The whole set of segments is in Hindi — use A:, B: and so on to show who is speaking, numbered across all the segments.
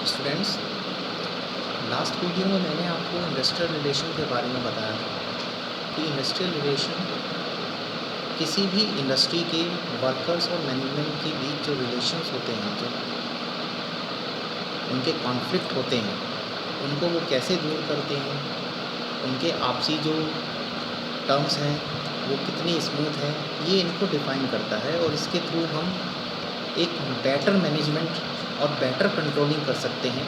A: स्टूडेंट्स, लास्ट वीडियो में मैंने आपको इंडस्ट्रियल रिलेशन के बारे में बताया था कि इंडस्ट्रियल रिलेशन किसी भी इंडस्ट्री के वर्कर्स और मैनेजमेंट के बीच जो रिलेशंस होते हैं, जो उनके कॉन्फ्लिक्ट होते हैं, उनको वो कैसे दूर करते हैं, उनके आपसी जो टर्म्स हैं वो कितनी स्मूथ हैं, ये इनको डिफ़ाइन करता है। और इसके थ्रू हम एक बेटर मैनेजमेंट और बेटर कंट्रोलिंग कर सकते हैं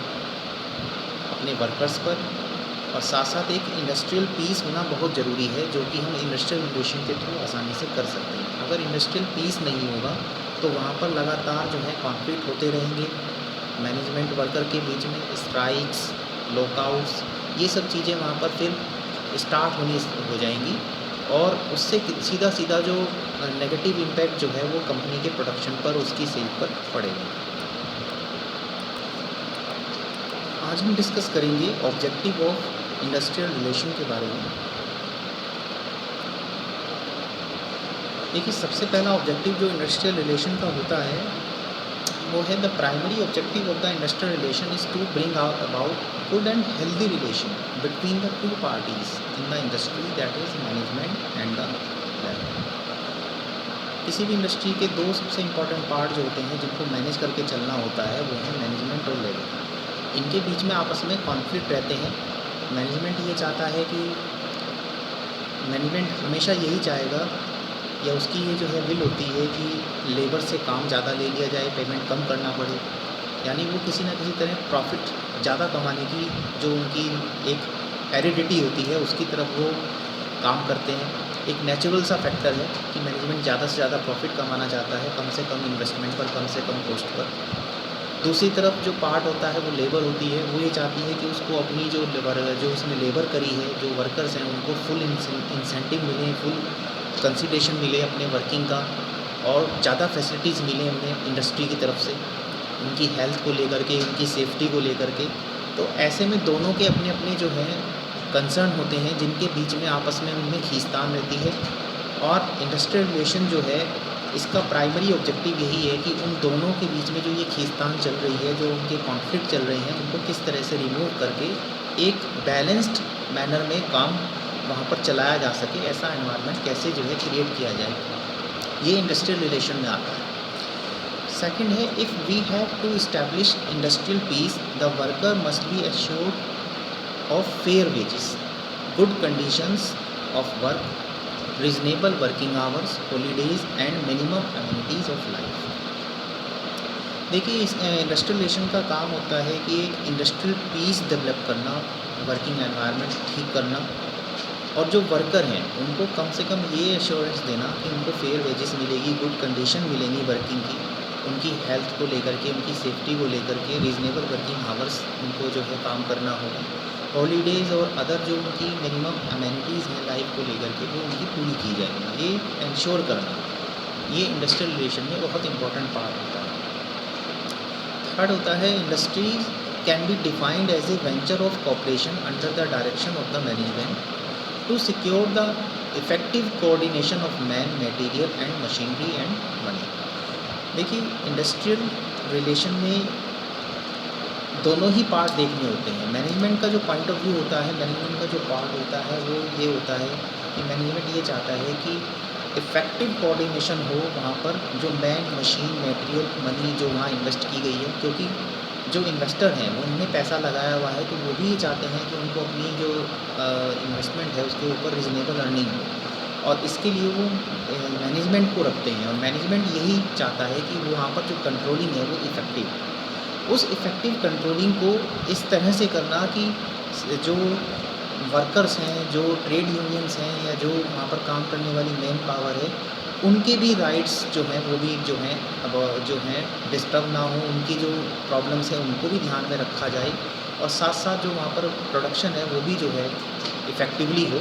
A: अपने वर्कर्स पर। और साथ साथ एक इंडस्ट्रियल पीस होना बहुत ज़रूरी है, जो कि हम इंडस्ट्रियल रिलेशन के थ्रू आसानी से कर सकते हैं। अगर इंडस्ट्रियल पीस नहीं होगा तो वहाँ पर लगातार जो है कॉन्फ्लिक्ट होते रहेंगे मैनेजमेंट वर्कर के बीच में, स्ट्राइक्स, लॉकआउट्स, ये सब चीज़ें वहाँ पर फिर स्टार्ट होनी हो जाएंगी और उससे सीधा सीधा जो नेगेटिव इम्पैक्ट जो है वो कंपनी के प्रोडक्शन पर, उसकी सेल पर पड़ेगा। आज हम डिस्कस करेंगे ऑब्जेक्टिव ऑफ इंडस्ट्रियल रिलेशन के बारे में। देखिए, सबसे पहला ऑब्जेक्टिव जो इंडस्ट्रियल रिलेशन का होता है वो है the primary objective of the industrial relation is to bring about good and healthy relation between the two parties in the industry, that is management and the labour. किसी भी इंडस्ट्री के दो सबसे इम्पॉर्टेंट पार्ट जो होते हैं जिनको मैनेज करके चलना होता है वो है मैनेजमेंट और लेबर। इनके बीच में आपस में कॉन्फ्लिक्ट रहते हैं। मैनेजमेंट ये चाहता है कि मैनेजमेंट हमेशा यही चाहेगा, या उसकी ये जो है विल होती है कि लेबर से काम ज़्यादा ले लिया जाए, पेमेंट कम करना पड़े, यानी वो किसी न किसी तरह प्रॉफिट ज़्यादा कमाने की जो उनकी एक हेरिडिटी होती है उसकी तरफ वो काम करते हैं। एक नेचुरल सा फैक्टर है कि मैनेजमेंट ज़्यादा से ज़्यादा प्रॉफिट कमाना चाहता है, कम से कम इन्वेस्टमेंट पर, कम से कम कॉस्ट पर। दूसरी तरफ जो पार्ट होता है वो लेबर होती है, वो ये चाहती है कि उसको अपनी जो उसने लेबर करी है, जो वर्कर्स हैं, उनको फुल इंसेंटिव मिले, फुल कंसिडरेशन मिले अपने वर्किंग का, और ज़्यादा फैसिलिटीज़ मिले उन्हें इंडस्ट्री की तरफ से, उनकी हेल्थ को लेकर के, उनकी सेफ्टी को लेकर के। तो ऐसे में दोनों के अपने अपने जो हैं कंसर्न होते हैं जिनके बीच में आपस में उनमें खींचतान रहती है। और इंडस्ट्रियल रिलेशन जो है इसका प्राइमरी ऑब्जेक्टिव यही है कि उन दोनों के बीच में जो ये खींचतान चल रही है, जो उनके कॉन्फ्लिक्ट चल रहे हैं, उनको किस तरह से रिमूव करके एक बैलेंस्ड मैनर में काम वहाँ पर चलाया जा सके, ऐसा एनवायरनमेंट कैसे जो है क्रिएट किया जाए, ये इंडस्ट्रियल रिलेशन में आता है। सेकंड है, if we have to establish industrial peace the worker must be assured of fair wages, good conditions of work, reasonable working hours, holidays and minimum amenities of life. देखिए, इस इंडस्ट्रियल रिलेशन का काम होता है कि एक इंडस्ट्रियल पीस डेवलप करना, वर्किंग एनवायरनमेंट ठीक करना, और जो वर्कर हैं उनको कम से कम ये एश्योरेंस देना कि उनको फेयर वेजेस मिलेगी, गुड कंडीशन मिलेंगी वर्किंग की, उनकी हेल्थ को लेकर के, उनकी सेफ्टी को लेकर के, रीजनेबल वर्किंग आवर्स उनको जो है काम करना होगा, हॉलीडेज़ और अदर जो उनकी मिनिमम अमेनिटीज़ हैं लाइफ को लेकर के, वो उनकी पूरी की जाएगी, ये इंश्योर करना, ये इंडस्ट्रियल रिलेशन में बहुत इंपॉर्टेंट पार्ट होता है। थर्ड होता है, industries can be defined as a venture of cooperation under the direction of the management to secure the effective coordination of man, material and machinery and money. देखिए, इंडस्ट्रियल रिलेशन में दोनों ही पार्ट देखने होते हैं। मैनेजमेंट का जो पॉइंट ऑफ व्यू होता है, मैनेजमेंट का जो पार्ट होता है वो ये होता है कि मैनेजमेंट ये चाहता है कि इफ़ेक्टिव कोऑर्डिनेशन हो वहाँ पर, जो मैन, मशीन, मटेरियल, मनी जो वहाँ इन्वेस्ट की गई है, क्योंकि जो इन्वेस्टर हैं वो उनने पैसा लगाया हुआ है, तो वो भी ये चाहते हैं कि उनको अपनी जो इन्वेस्टमेंट है उसके ऊपर रिजनेबल अर्निंग हो, और इसके लिए वो मैनेजमेंट को रखते हैं। और मैनेजमेंट यही चाहता है कि वहाँ पर जो कंट्रोलिंग है वो इफ़ेक्टिव, उस इफ़ेक्टिव कंट्रोलिंग को इस तरह से करना कि जो वर्कर्स हैं, जो ट्रेड यूनियंस हैं, या जो वहाँ पर काम करने वाली मैन पावर है, उनके भी राइट्स जो हैं वो भी जो हैं अब जो हैं डिस्टर्ब ना हो, उनकी जो प्रॉब्लम्स हैं उनको भी ध्यान में रखा जाए, और साथ साथ जो वहाँ पर प्रोडक्शन है वो भी जो है इफ़ेक्टिवली हो।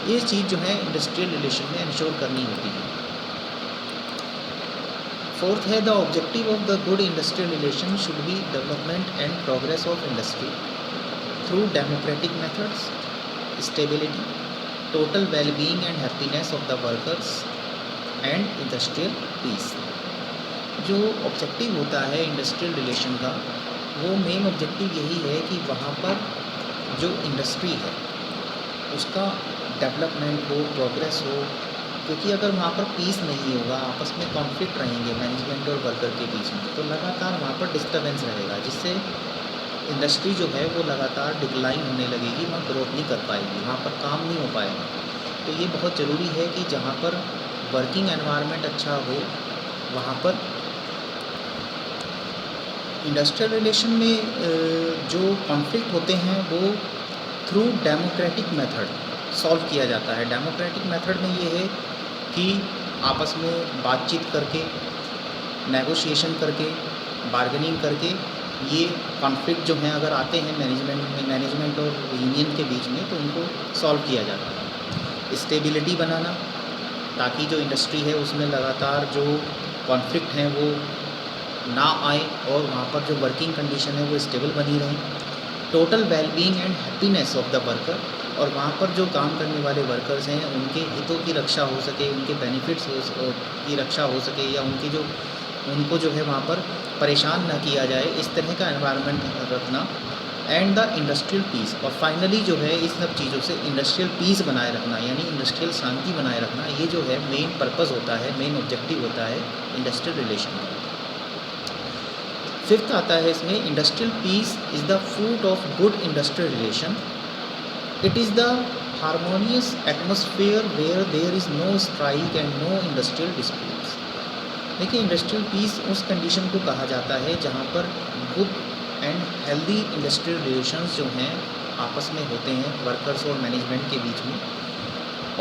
A: ये चीज़ जो है इंडस्ट्रियल रिलेशन में इंश्योर करनी होती है। फोर्थ है, the objective of the good industrial relation should be development and progress of industry through democratic methods, stability, total wellbeing and happiness of the workers and industrial peace. जो ऑब्जेक्टिव होता है इंडस्ट्रियल रिलेशन का वो मेन ऑब्जेक्टिव यही है कि वहाँ पर जो इंडस्ट्री है उसका डेवलपमेंट हो, प्रोग्रेस हो, क्योंकि अगर वहाँ पर पीस नहीं होगा, आपस में कॉन्फ्लिक्ट रहेंगे मैनेजमेंट और वर्कर के बीच में, तो लगातार वहाँ पर डिस्टर्बेंस रहेगा, जिससे इंडस्ट्री जो है वो लगातार डिक्लाइन होने लगेगी, वहाँ ग्रोथ नहीं कर पाएगी, वहाँ पर काम नहीं हो पाएगा। तो ये बहुत ज़रूरी है कि जहाँ पर वर्किंग एनवायरनमेंट अच्छा हो, वहाँ पर इंडस्ट्रियल रिलेशन में जो कॉन्फ्लिक्ट होते हैं वो थ्रू डेमोक्रेटिक मेथड सॉल्व किया जाता है। डेमोक्रेटिक मेथड में ये है कि आपस में बातचीत करके, नेगोशिएशन करके, बार्गेनिंग करके ये कॉन्फ्लिक्ट जो हैं अगर आते हैं मैनेजमेंट और यूनियन के बीच में, तो उनको सॉल्व किया जाता है। स्टेबिलिटी बनाना, ताकि जो इंडस्ट्री है उसमें लगातार जो कॉन्फ्लिक्ट हैं वो ना आए और वहाँ पर जो वर्किंग कंडीशन है वो स्टेबल बनी रहें। Total wellbeing and happiness of the worker, और वहाँ पर जो काम करने वाले वर्कर्स हैं उनके हितों की रक्षा हो सके, उनके बेनिफिट्स की रक्षा हो सके, या उनको जो है वहाँ पर परेशान ना किया जाए, इस तरह का एनवायरनमेंट रखना। एंड द इंडस्ट्रियल पीस, और फाइनली जो है इस सब चीज़ों से इंडस्ट्रियल पीस बनाए रखना, यानी इंडस्ट्रियल शांति बनाए रखना, ये जो है मेन पर्पज़ होता है, मेन ऑब्जेक्टिव होता है इंडस्ट्रियल रिलेशन का। फिफ्थ आता है इसमें, industrial peace is the fruit of good industrial relation. It is the harmonious atmosphere where there is no strike and no industrial disputes. देखिए, इंडस्ट्रियल पीस उस कंडीशन को कहा जाता है जहाँ पर good and healthy industrial relations जो हैं आपस में होते हैं वर्कर्स और मैनेजमेंट के बीच में,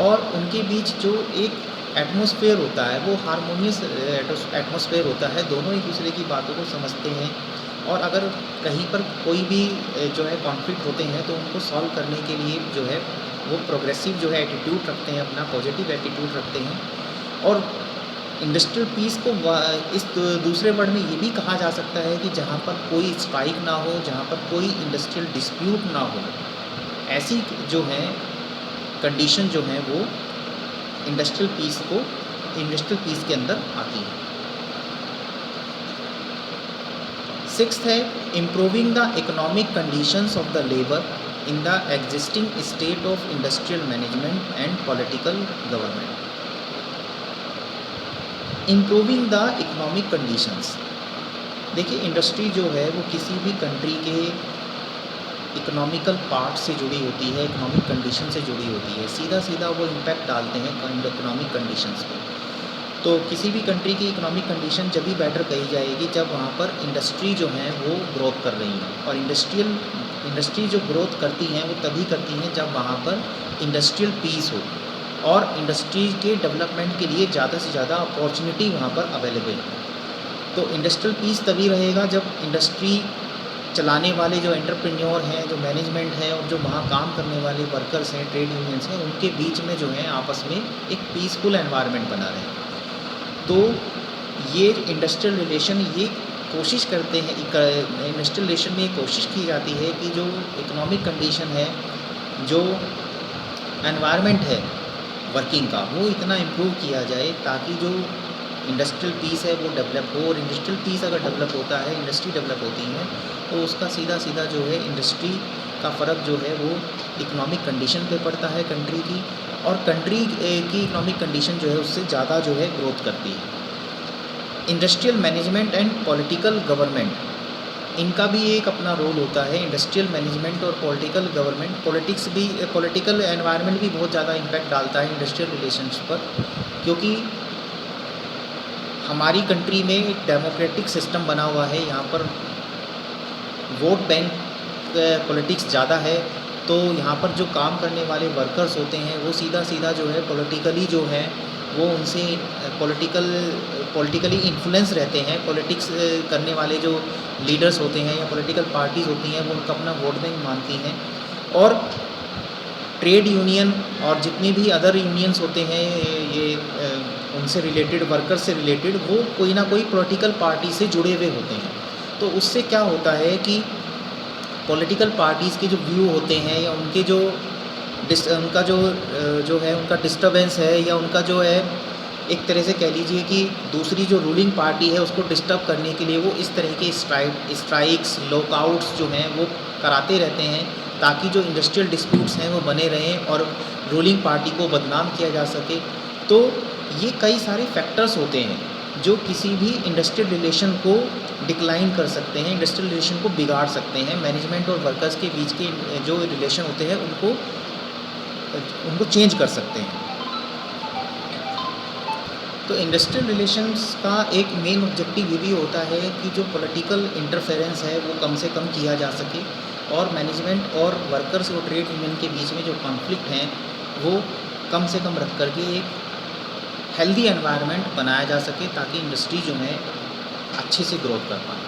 A: और उनके बीच जो एक एटमॉस्फेयर होता है वो हारमोनियस एटमॉस्फेयर होता है, दोनों एक दूसरे की बातों को समझते हैं, और अगर कहीं पर कोई भी जो है कॉन्फ्लिक्ट होते हैं तो उनको सॉल्व करने के लिए जो है वो प्रोग्रेसिव जो है एटीट्यूड रखते हैं, अपना पॉजिटिव एटीट्यूड रखते हैं। और इंडस्ट्रियल पीस को इस दूसरे वर्ड में ये भी कहा जा सकता है कि जहाँ पर कोई स्ट्राइक ना हो, जहाँ पर कोई इंडस्ट्रियल डिस्प्यूट ना हो, ऐसी जो है कंडीशन जो है वो इंडस्ट्रियल पीस के अंदर आती है। सिक्स्थ है, improving the economic conditions of the labour in the existing state of industrial management and political government. Improving the economic conditions, देखिए इंडस्ट्री जो है वो किसी भी कंट्री के इकोनॉमिकल पार्ट से जुड़ी होती है, इकोनॉमिक कंडीशन से जुड़ी होती है, सीधा सीधा वो इम्पैक्ट डालते हैं इकोनॉमिक कंडीशंस पे। तो किसी भी कंट्री की इकोनॉमिक कंडीशन जब भी बेटर कही जाएगी जब वहाँ पर इंडस्ट्री जो हैं वो ग्रोथ कर रही हैं, और इंडस्ट्री जो ग्रोथ करती हैं वो तभी करती हैं जब वहाँ पर इंडस्ट्रियल पीस हो, और इंडस्ट्री के डेवलपमेंट के लिए ज़्यादा से ज़्यादा अपॉर्चुनिटी वहाँ पर अवेलेबल है। तो इंडस्ट्रियल पीस तभी रहेगा जब इंडस्ट्री चलाने वाले जो एंटरप्रेन्योर हैं, जो मैनेजमेंट है, और जो वहाँ काम करने वाले वर्कर्स हैं, ट्रेड यूनियंस हैं, उनके बीच में जो है आपस में एक पीसफुल एनवायरनमेंट बना रहे। तो ये इंडस्ट्रियल रिलेशन ये कोशिश करते हैं, इंडस्ट्रियल रिलेशन में ये कोशिश की जाती है कि जो इकोनॉमिक कंडीशन है, जो एनवायरनमेंट है वर्किंग का, वो इतना इम्प्रूव किया जाए ताकि जो इंडस्ट्रियल पीस है वो डेवलप हो। और इंडस्ट्रियल पीस अगर डेवलप होता है, इंडस्ट्री डेवलप होती है, तो उसका सीधा सीधा जो है इंडस्ट्री का फ़र्क जो है वो इकोनॉमिक कंडीशन पे पड़ता है कंट्री की, और कंट्री की इकोनॉमिक कंडीशन जो है उससे ज़्यादा जो है ग्रोथ करती है। Industrial management and political government, इनका भी एक अपना रोल होता है। इंडस्ट्रियल मैनेजमेंट और पॉलिटिकल गवर्नमेंट, पॉलिटिकल एनवायरनमेंट भी बहुत ज़्यादा इम्पैक्ट डालता है इंडस्ट्रियल रिलेशंस पर, क्योंकि हमारी कंट्री में एक डेमोक्रेटिक सिस्टम बना हुआ है, यहाँ पर वोट बैंक पॉलिटिक्स ज़्यादा है। तो यहाँ पर जो काम करने वाले वर्कर्स होते हैं वो सीधा सीधा जो है पॉलिटिकली जो है वो उनसे पॉलिटिकली इन्फ्लुएंस रहते हैं। पॉलिटिक्स करने वाले जो लीडर्स होते हैं या पॉलिटिकल पार्टीज़ होती हैं वो उनका अपना वोट बैंक मानती हैं, और ट्रेड यूनियन और जितने भी अदर यूनियंस होते हैं ये उनसे रिलेटेड, वर्कर से रिलेटेड, वो कोई ना कोई पॉलिटिकल पार्टी से जुड़े हुए होते हैं। तो उससे क्या होता है कि पॉलिटिकल पार्टीज़ के जो व्यू होते हैं या उनके जो उनका जो है उनका डिस्टर्बेंस है या उनका जो है एक तरह से कह लीजिए कि दूसरी जो रूलिंग पार्टी है उसको डिस्टर्ब करने के लिए वो इस तरह के स्ट्राइक्स लॉकआउट्स जो हैं वो कराते रहते हैं, ताकि जो इंडस्ट्रियल डिस्प्यूट्स हैं वो बने रहें और रूलिंग पार्टी को बदनाम किया जा सके। तो ये कई सारे फैक्टर्स होते हैं जो किसी भी इंडस्ट्रियल रिलेशन को डिक्लाइन कर सकते हैं, इंडस्ट्रियल रिलेशन को बिगाड़ सकते हैं। मैनेजमेंट और वर्कर्स के बीच के जो रिलेशन होते हैं उनको चेंज कर सकते हैं। तो इंडस्ट्रियल रिलेशंस का एक मेन ऑब्जेक्टिव ये भी होता है कि जो पॉलिटिकल इंटरफेरेंस है वो कम से कम किया जा सके, और मैनेजमेंट और वर्कर्स और ट्रेड यूनियन के बीच में जो कॉन्फ्लिक्ट हैं वो कम से कम रख करके एक हेल्दी एनवायरनमेंट बनाया जा सके, ताकि इंडस्ट्री जो है अच्छे से ग्रोथ कर पाए।